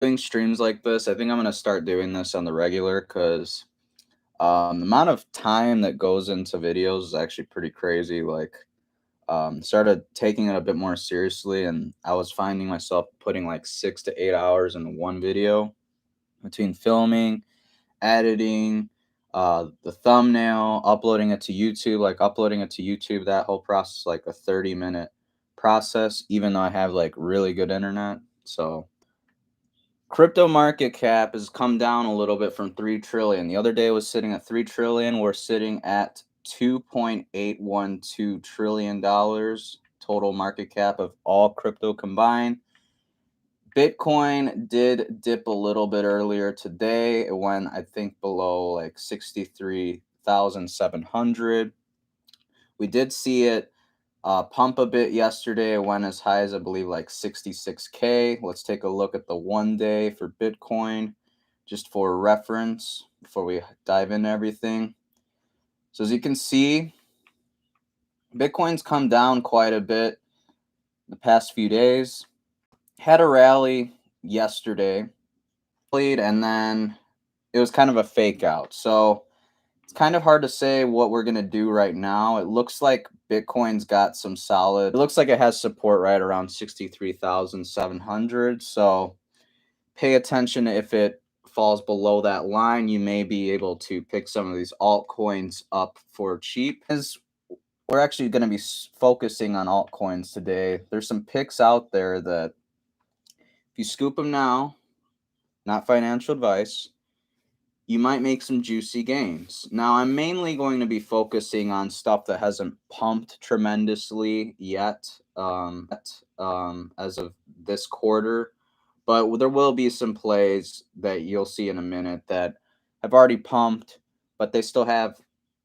doing streams like this. I think I'm gonna start doing this on the regular because the amount of time that goes into videos is actually pretty crazy. Like, started taking it a bit more seriously, and I was finding myself putting like 6 to 8 hours into one video between filming, editing, the thumbnail, uploading it to YouTube. Like uploading it to YouTube, that whole process like a 30-minute process. Even though I have like really good internet, so crypto market cap has come down a little bit from 3 trillion. The other day it was sitting at 3 trillion. We're sitting at 2.812 trillion dollars total market cap of all crypto combined. Bitcoin did dip a little bit earlier today. It went, I think, below like 63,700. We did see it pump a bit yesterday. It went as high as, I believe, like 66K. Let's take a look at the 1 day for Bitcoin, just for reference, before we dive into everything. So as you can see, Bitcoin's come down quite a bit the past few days. Had a rally yesterday, and then it was kind of a fake out. So it's kind of hard to say what we're going to do right now. It looks like Bitcoin's got some solid, it looks like it has support right around 63,700. So pay attention. If it falls below that line, you may be able to pick some of these altcoins up for cheap. As we're actually going to be focusing on altcoins today, there's some picks out there that if you scoop them now, not financial advice, you might make some juicy gains. Now, I'm mainly going to be focusing on stuff that hasn't pumped tremendously yet, as of this quarter, but there will be some plays that you'll see in a minute that have already pumped, but they still have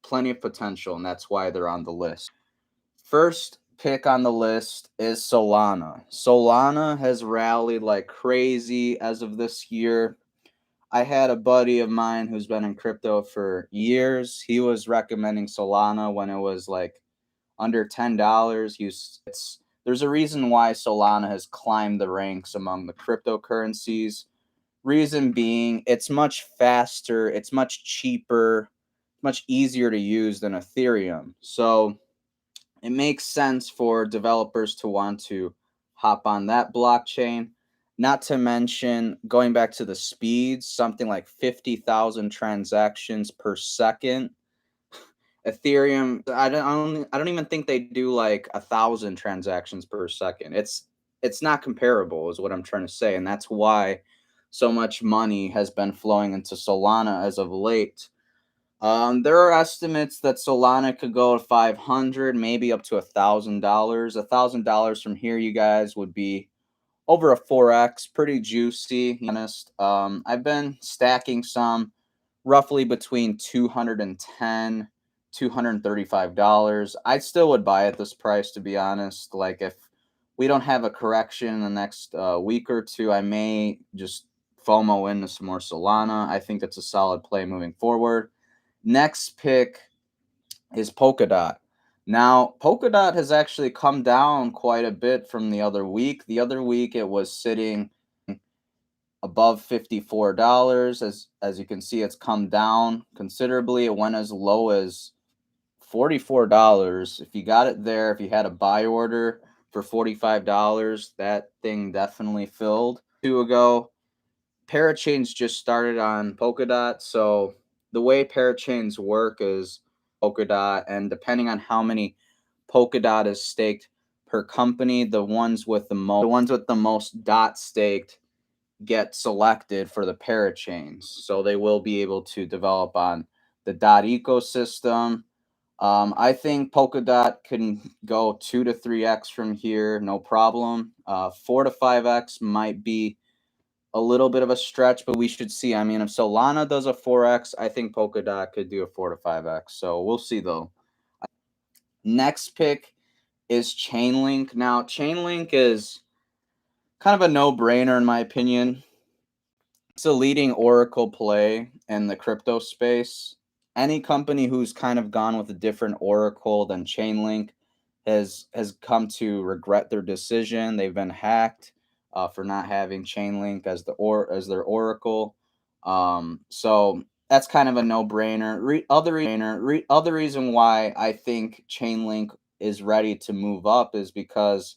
plenty of potential, and that's why they're on the list. First pick on the list is Solana. Solana has rallied like crazy as of this year. I had a buddy of mine who's been in crypto for years. He was recommending Solana when it was like under $10. There's a reason why Solana has climbed the ranks among the cryptocurrencies. Reason being, it's much faster, it's much cheaper, much easier to use than Ethereum. So it makes sense for developers to want to hop on that blockchain. Not to mention, going back to the speeds, something like 50,000 transactions per second. Ethereum, I don't even think they do like 1,000 transactions per second. It's not comparable, is what I'm trying to say, and that's why so much money has been flowing into Solana as of late. There are estimates that Solana could go to 500, maybe up to $1,000. $1,000 from here, you guys, would be over a 4x, pretty juicy. Honest, I've been stacking some roughly between $210, $235. I still would buy at this price, to be honest. Like if we don't have a correction in the next week or two, I may just FOMO into some more Solana. I think that's a solid play moving forward. Next pick is Polkadot. Now, Polkadot has actually come down quite a bit from the other week. The other week it was sitting above $54. As you can see, it's come down considerably. It went as low as $44. If you got it there, if you had a buy order for $45, that thing definitely filled. 2 ago, parachains just started on Polkadot, so the way parachains work is Polkadot, and depending on how many Polkadot is staked per company, the ones with the most dot staked get selected for the parachains. So they will be able to develop on the dot ecosystem. I think Polkadot can go 2 to 3x from here, no problem. 4 to 5x might be a little bit of a stretch, but we should see. I mean, if Solana does a 4x, I think Polkadot could do a 4 to 5x. So we'll see though. Next pick is Chainlink. Now, Chainlink is kind of a no-brainer in my opinion. It's a leading Oracle play in the crypto space. Any company who's kind of gone with a different Oracle than Chainlink has come to regret their decision. They've been hacked. for not having Chainlink as their oracle. So that's kind of a no-brainer. Other reason why I think Chainlink is ready to move up is because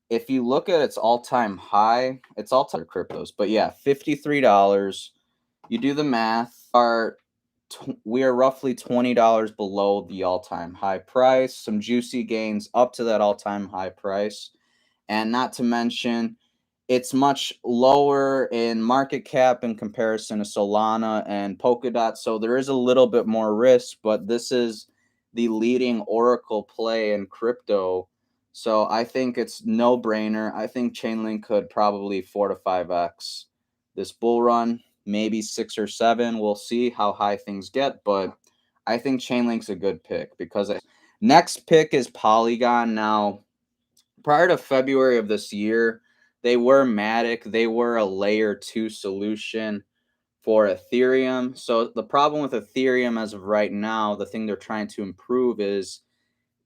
if you look at its all-time high, it's all-time cryptos. But yeah, $53. You do the math. We are roughly $20 below the all-time high price. Some juicy gains up to that all-time high price. And not to mention, it's much lower in market cap in comparison to Solana and Polkadot. So there is a little bit more risk, but this is the leading oracle play in crypto. So I think it's no brainer. I think Chainlink could probably 4 to 5x this bull run, maybe 6 or 7. We'll see how high things get, but I think Chainlink's a good pick because next pick is Polygon. Now, prior to February of this year, they were Matic. They were a layer 2 solution for Ethereum. So the problem with Ethereum as of right now, the thing they're trying to improve is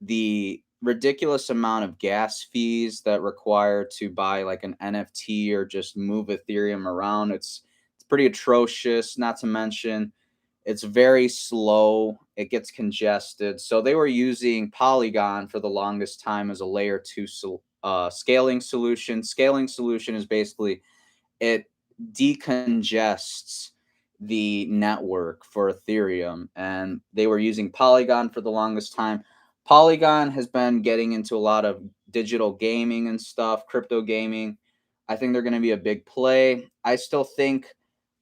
the ridiculous amount of gas fees that require to buy like an NFT or just move Ethereum around. It's pretty atrocious, not to mention it's very slow. It gets congested. So they were using Polygon for the longest time as a layer 2 scaling solution. Scaling solution is basically it decongests the network for Ethereum, and they were using Polygon for the longest time. Polygon has been getting into a lot of digital gaming and stuff, crypto gaming. I think they're going to be a big play. I still think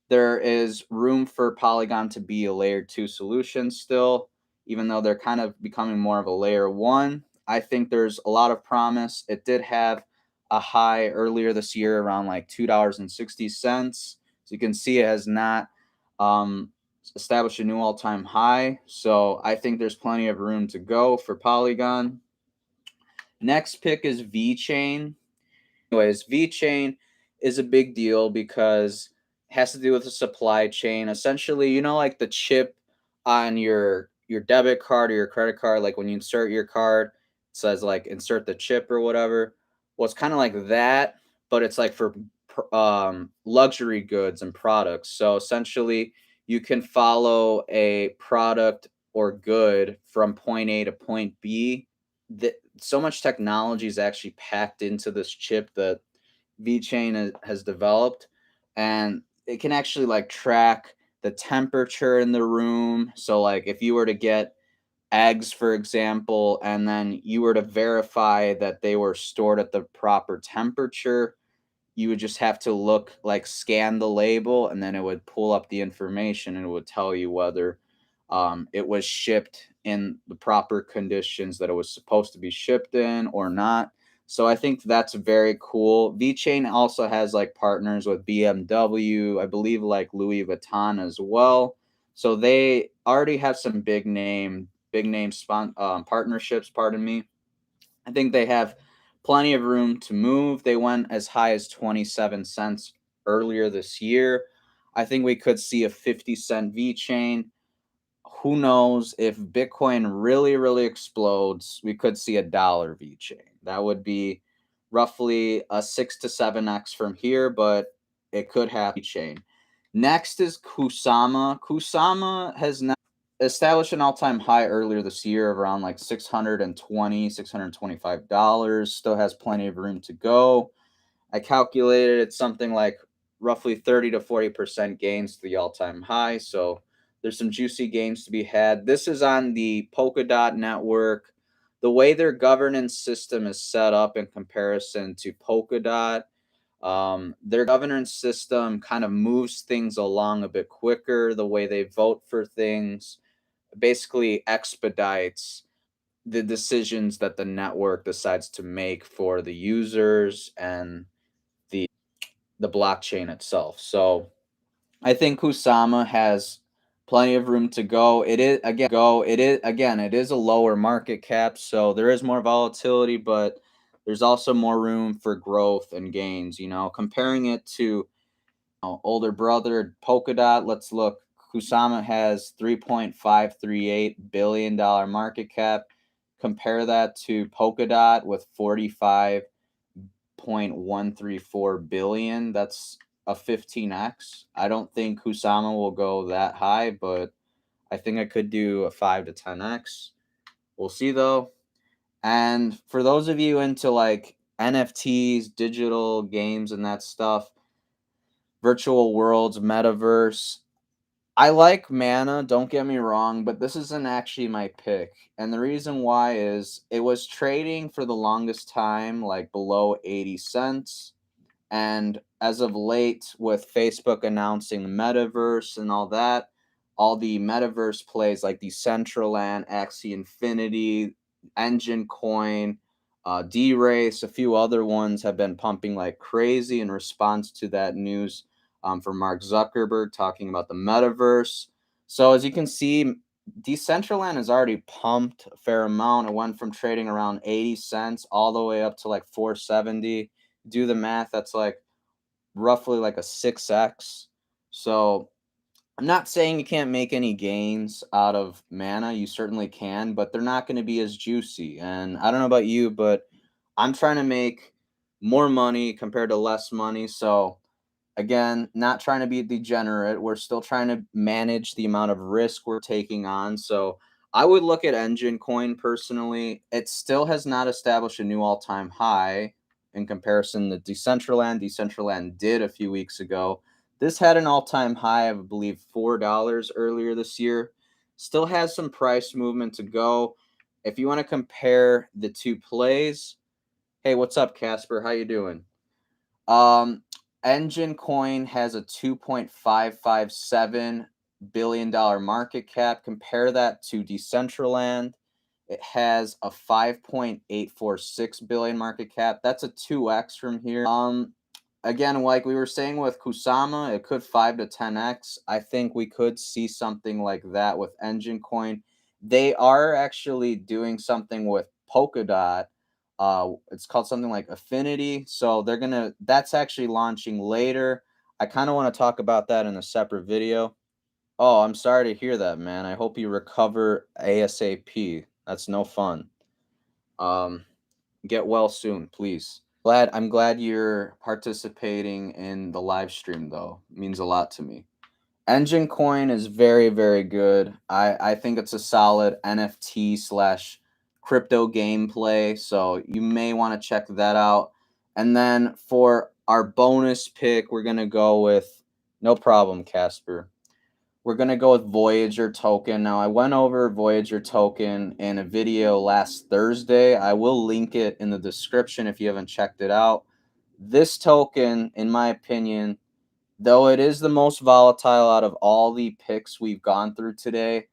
there is room for Polygon to be a layer 2 solution still, even though they're kind of becoming more of a layer 1. I think there's a lot of promise. It did have a high earlier this year around like $2.60. So you can see it has not um, established a new all-time high. So I think there's plenty of room to go for Polygon. Next pick is VeChain. Anyways, VeChain is a big deal because it has to do with the supply chain. Essentially, like the chip on your debit card or your credit card, like when you insert your card, it says like insert the chip or whatever. Well, it's kind of like that, but it's like for luxury goods and products. So essentially, you can follow a product or good from point A to point B. So much technology is actually packed into this chip that VeChain has developed, and it can actually like track the temperature in the room. So like if you were to get eggs, for example, and then you were to verify that they were stored at the proper temperature, you would just have to scan the label, and then it would pull up the information and it would tell you whether it was shipped in the proper conditions that it was supposed to be shipped in or not. So I think that's very cool. VeChain also has like partners with BMW, I believe like Louis Vuitton as well. So they already have some partnerships. Pardon me. I think they have plenty of room to move. They went as high as 27 cents earlier this year. I think we could see a 50-cent VeChain. Who knows if Bitcoin really, really explodes, we could see $1 VeChain. That would be roughly a 6 to 7x from here, but it could happen. VeChain. Next is Kusama. Kusama has now established an all-time high earlier this year of around like $625. Still has plenty of room to go. I calculated it's something like roughly 30 to 40% gains to the all-time high. So there's some juicy gains to be had. This is on the Polkadot network. The way their governance system is set up in comparison to Polkadot, their governance system kind of moves things along a bit quicker. The way they vote for things basically expedites the decisions that the network decides to make for the users and the blockchain itself. So I think Kusama has plenty of room to go. It is a lower market cap, so there is more volatility, but there's also more room for growth and gains. Comparing it to older brother Polkadot, let's look. Kusama has $3.538 billion market cap. Compare that to Polkadot with 45 5.134 billion. That's a 15x. I don't think Kusama will go that high, but I think I could do a 5 to 10x. We'll see though. And for those of you into like NFTs, digital games, and that stuff, virtual worlds, metaverse, I like Mana, don't get me wrong, but this isn't actually my pick. And the reason why is it was trading for the longest time like below 80 cents. And as of late, with Facebook announcing the metaverse and all that, all the metaverse plays like Decentraland, Axie Infinity, Engine Coin, D-Race, a few other ones have been pumping like crazy in response to that news from Mark Zuckerberg talking about the metaverse. So as you can see, Decentraland has already pumped a fair amount. It went from trading around 80 cents all the way up to like 470. Do the math, that's like roughly like a 6x. So I'm not saying you can't make any gains out of Mana. You certainly can, but they're not going to be as juicy. And I don't know about you, but I'm trying to make more money compared to less money. So again, not trying to be a degenerate. We're still trying to manage the amount of risk we're taking on. So I would look at Engine Coin personally. It still has not established a new all-time high in comparison to Decentraland. Decentraland did a few weeks ago. This had an all-time high of, I believe, $4 earlier this year. Still has some price movement to go. If you want to compare the two plays, hey, what's up, Casper? How you doing? Um, Engine Coin has a $2.557 billion market cap. Compare that to Decentraland. It has a 5.846 billion market cap. That's a 2x from here. Again, like we were saying with Kusama, it could 5 to 10x. I think we could see something like that with Engine Coin. They are actually doing something with Polkadot. It's called something like Affinity. So that's actually launching later. I kind of want to talk about that in a separate video. Oh, I'm sorry to hear that, man. I hope you recover ASAP. That's no fun. Get well soon, please. I'm glad you're participating in the live stream though. It means a lot to me. Engine Coin is very, very good. I think it's a solid NFT slash crypto gameplay. So you may want to check that out. And then for our bonus pick, we're going to go with, no problem, Casper. We're going to go with Voyager token. Now, I went over Voyager token in a video last Thursday. I will link it in the description if you haven't checked it out. This token, in my opinion, though it is the most volatile out of all the picks we've gone through today,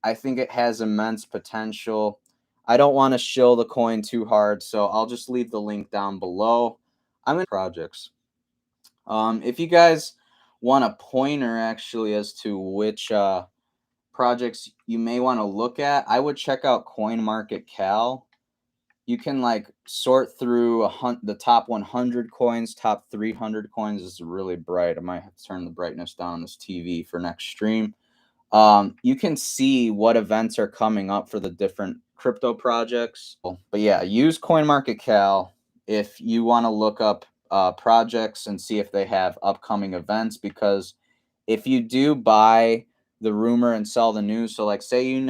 I think it has immense potential. I don't want to shill the coin too hard, so I'll just leave the link down below. I'm in projects. If you guys want a pointer actually as to which projects you may want to look at, I would check out CoinMarketCal. You can like sort through the top 100 coins, top 300 coins. This is really bright. I might have to turn the brightness down on this TV for next stream. You can see what events are coming up for the different crypto projects. But yeah, use CoinMarketCal if you want to look up projects and see if they have upcoming events, because if you do buy the rumor and sell the news, so like say I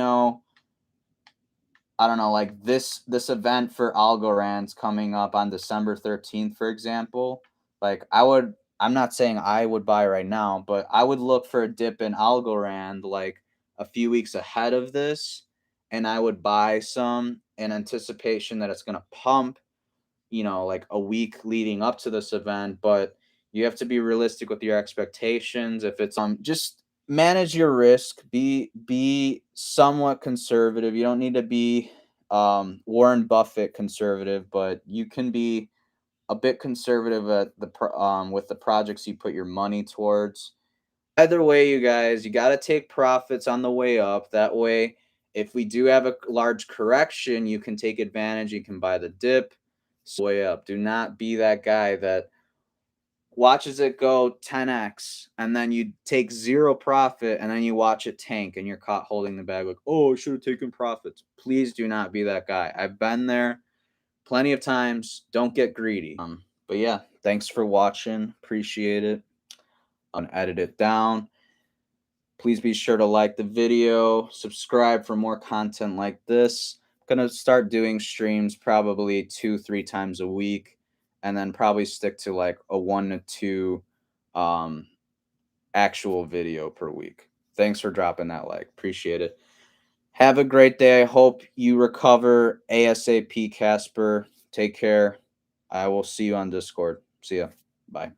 don't know, like this event for Algorand's coming up on December 13th, for example. Like I'm not saying I would buy right now, but I would look for a dip in Algorand like a few weeks ahead of this, and I would buy some in anticipation that it's gonna pump, like a week leading up to this event. But you have to be realistic with your expectations. If it's just manage your risk, be somewhat conservative. You don't need to be Warren Buffett conservative, but you can be a bit conservative at with the projects you put your money towards. Either way, you guys, you got to take profits on the way up. That way, if we do have a large correction, you can take advantage. You can buy the dip way up. Do not be that guy that watches it go 10x and then you take zero profit and then you watch it tank and you're caught holding the bag like, oh, I should have taken profits. Please do not be that guy. I've been there plenty of times. Don't get greedy. But yeah, thanks for watching. Appreciate it. I'm gonna edit it down. Please be sure to like the video, subscribe for more content like this. I'm gonna start doing streams probably 2, 3 times a week, and then probably stick to like a 1 to 2 um, actual video per week. Thanks for dropping that like. Appreciate it. Have a great day. I hope you recover ASAP, Casper. Take care. I will see you on Discord. See ya. Bye.